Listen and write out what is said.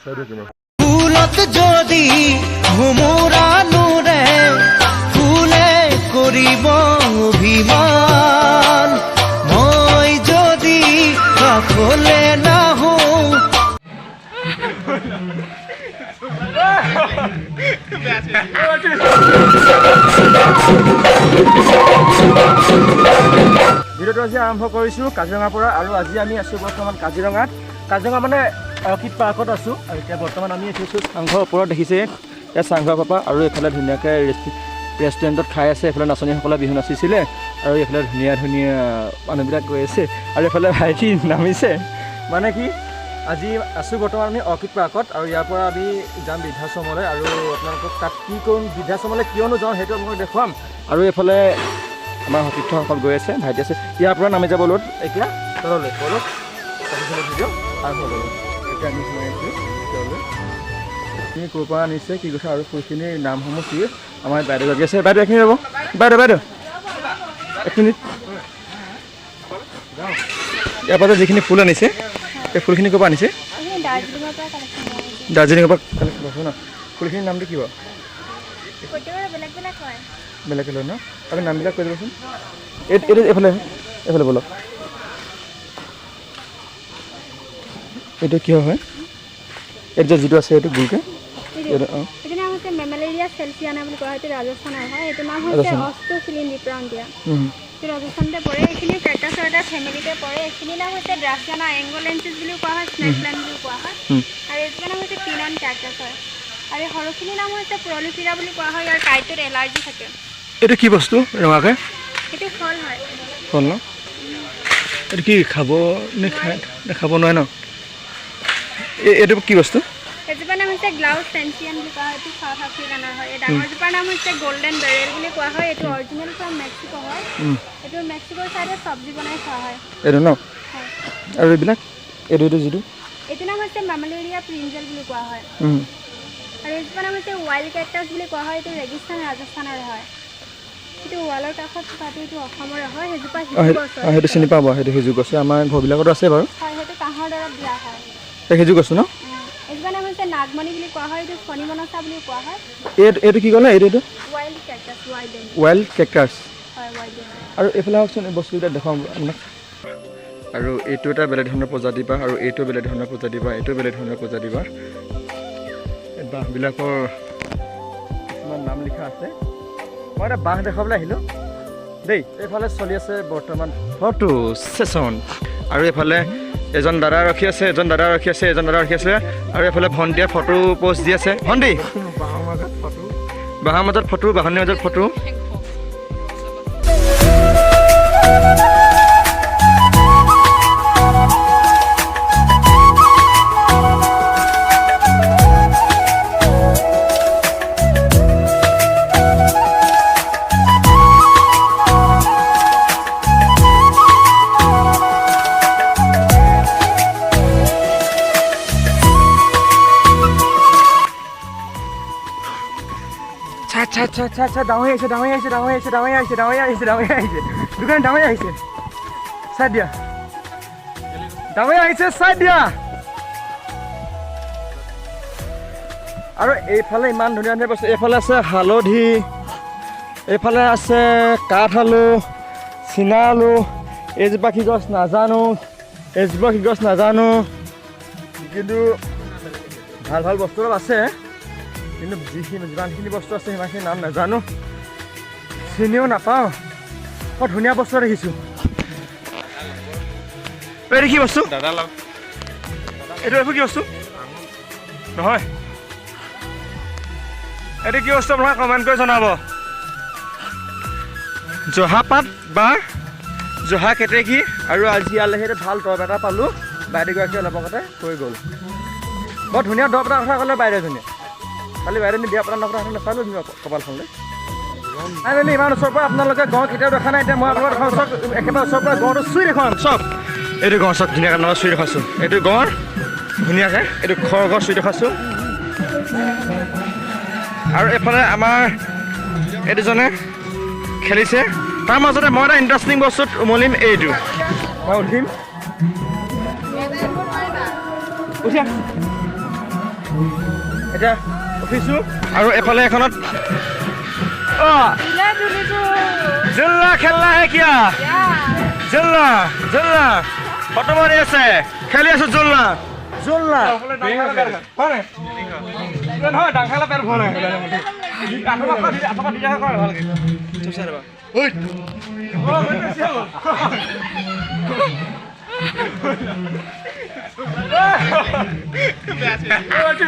ফুলত যদি ভোমোৰা নুৰে ফুলে কৰিব অভিমান মই যদি কাষলে নাহো ভিডিঅ'টো আজি আৰম্ভ কৰিছোঁ কাজিৰঙাৰ পৰা আৰু আজি আমি আছোঁ বৰ্তমান কাজিৰঙাত কাজিৰঙা মানে অৰ্কিড পাৰ্কত আছোঁ আৰু এতিয়া বৰ্তমান আমি উঠিছোঁ চাংঘৰ ওপৰত দেখিছে ইয়াত চাংঘৰ পাপা আৰু এইফালে ধুনীয়াকৈ ৰেষ্টুৰেণ্টত খাই আছে এইফালে নাচনীসকলে বিহু নাচিছিলে আৰু এইফালে ধুনীয়া ধুনীয়া মানুহবিলাক গৈ আছে আৰু এইফালে ভাইটি নামিছে মানে কি আজি আছোঁ বৰ্তমান আমি অৰ্কিড পাৰ্কত আৰু ইয়াৰ পৰা আমি যাম বৃদ্ধাশ্ৰমলৈ আৰু আপোনালোকক তাত কি কৰিম বৃদ্ধাশ্ৰমলৈ কিয়নো যাওঁ সেইটো আপোনালোকক দেখুৱাম আৰু এইফালে আমাৰ সতীৰ্থসকল গৈ আছে ভাইটি আছে ইয়াৰ পৰা নামি যাব লোত এতিয়া তললৈ বলক ভিডিঅ' আৰম্ভ কৰোঁ এতিয়া আমি সোমাই আছোঁ ভিতৰলৈ আপুনি ক'ৰ পৰা আনিছে কি কথা আৰু ফুলখিনিৰ নামসমূহ কি আমাৰ বাইদেউগৰাকী আছে বাইদেউ এইখিনি ৰ'ব বাইদেউ এক মিনিট ইয়াৰ পৰা যিখিনি ফুল আনিছে এই ফুলখিনি ক'ৰ পৰা আনিছে দাৰ্জিলিঙৰ পৰা কালেক্ট কৰিছোঁ ন ফুলখিনিৰ নামটো কি বাৰু বেলেগ বেলেগ ন আপুনি নামবিলাক কৈ দিবচোন এইটো এইফালে এইফালে বলক এইটো কিয় হয় এইটো যে যিটো আছে এইটো গোলকৈ এইটো নাম হৈছে মেমেলেৰিয়া চেলচিয়ানা বুলি কোৱা হয় এইটো ৰাজস্থানৰ হয় এইটো নাম হৈছে অষ্ট্ৰোফিলিনডিপ্ৰাউণ্ডিয়া এইটো ৰাজস্থানতে পৰে এইখিনি কেক্টাছৰ এটা ফেমিলিতে পৰে এইখিনি নাম হৈছে ড্ৰাছিয়ানা এংগোলেঞ্চিছ বুলিও কোৱা হয় স্নেক প্লাণ্ট বুলিও কোৱা হয় আৰু এইটো নাম হৈছে পিনন কেক্টাছ হয় আৰু এই সৰুখিনিৰ নাম হৈছে প্ৰলিফেৰা বুলি কোৱা হয় ইয়াৰ কাইটত এলাৰ্জি থাকে এইটো কি বস্তু ৰঙাকৈ এইটো ফল হয় ফল ন এইটো কি খাব নে খাব নোৱাৰে ন এইটো কি বস্তু এজোপাৰ নাম হৈছে গ্লাউছ চেঞ্চিয়ান বুলি কোৱা হয় এইটো চাউথ আফ্ৰিকানৰ হয় এই ডাঙৰজোপাৰ নাম হৈছে গল্ডেন বেৰেল বুলি কোৱা হয় এইটো অৰিজিনেল ফ্ৰম মেক্সিকো হয় এইটো মেক্সিকোৰ ছাইডে চব্জি বনাই খোৱা হয় এইটো ন আৰু এইবিলাক এইটো যিটো এইটো নাম হৈছে মেমেলেৰিয়া প্ৰিঞ্জেল বুলি কোৱা হয় আৰু এইজোপাৰ নাম হৈছে ৱাইল্ড কেক্টাছ বুলি কোৱা হয় এইটো ৰেগিস্তান ৰাজস্থানৰে হয় এইটো ৱালৰ কাষত থকাটো এইটো অসমৰে হয় সেইজোপা সিজু গছ হয় সেইটো চিনি পাব সেইটো সিজু গছ আমাৰ ঘৰবিলাকতো আছে বাৰু হয় সেইটো কাঁহৰ দৰৱ দিয়া হয় সিজু গছ ন এইজোপা নাম হৈছে নাগমণি বুলি কোৱা হয় এইটো ফণি মনসা বুলি কোৱা হয় এইটো কি ক'লে এইটো ৱাইল্ড কেক্টাছ ৱাইল্ড কেক্টাছ হয় ৱাইল্ড আৰু এইফালে আহকচোন এই বস্তুকেইটা দেখুৱাম আপোনাক আৰু এইটো এটা বেলেগ ধৰণৰ প্ৰজাতি বা আৰু এইটো বেলেগ ধৰণৰ প্ৰজাতি বা এইটো বেলেগ ধৰণৰ প্ৰজাতি বা এই বাঁহবিলাকৰ কিছুমান নাম লিখা আছে মই এটা বাঁহ দেখাবলৈ আহিলোঁ দেই এইফালে চলি আছে বৰ্তমান ফটো ছেশ্যন আৰু এইফালে এজন দাদা ৰখি আছে এজন দাদা ৰখি আছে আৰু এইফালে ভণ্টিয়ে ফটো প'ষ্ট দি আছে ভণ্টি বাঁহৰ মাজত ফটো বাঁহনিৰ মাজত ফটো আচ্ছা ডাঙৰ আহিছে দোকান ডাঙৰ আহিছে চাই দিয়া ডাঙৰ আহিছে চাই দিয়া আৰু এইফালে ইমান ধুনীয়া ধুনীয়া বস্তু এইফালে আছে হালধি এইফালে আছে কাঠ আলু চীনা আলু এইজোপা কি গছ নাজানো কিন্তু ভাল ভাল বস্তু অলপ আছে কিন্তু যিমানখিনি বস্তু আছে সিমানখিনি নাম নাজানো চিনিও নাপাওঁ বৰ ধুনীয়া বস্তু দেখিছোঁ এইটো কি বস্তু এইটো কি বস্তু নহয় এইটো কি বস্তু আপোনালোকে কমেণ্ট কৰি জনাব জহা পাত বা জহা কেতেকী আৰু আজি ইয়ালৈ সেইটো ভাল দৰৱ এটা পালোঁ বাইদেউগৰাকীয়ে অলপ আগতে কৈ গ'ল বৰ ধুনীয়া দৰৱ এটা কথা ক'লে বাইদেউজনীয়ে কালি বাইদেউজনী বিয়া পতা নকৰা নাপালোঁ কপালখনলৈ নাই ইমান ওচৰৰ পৰা আপোনালোকে গড় কেতিয়াও দেখা নাই এতিয়া মই আপোনালোকৰ দেখাওঁ চাওক একেবাৰে ওচৰৰ পৰা গড়টো চুই দেখুৱাম চাওক এইটো গড় চাওক ধুনীয়াকৈ আপোনালোকে চুই দেখাইছোঁ এইটো গড় ধুনীয়াকৈ এইটো খৰ গড় চুই দেখাইছোঁ আৰু এইফালে আমাৰ এই দুজনে খেলিছে তাৰ মাজতে মই এটা ইণ্টাৰেষ্টিং বস্তুত উমলিম এইটো মই উঠিম উঠিয়া এতিয়া উঠিছোঁ আৰু এফালে এখনত জুল্লা খেলনা হে কিয়া জুল্লা জুল্লা ফটো মাৰি আছে খেলি আছো জুল্লা জুল্লা নহয় ডাঙৰ পেট ভৰা ভালকে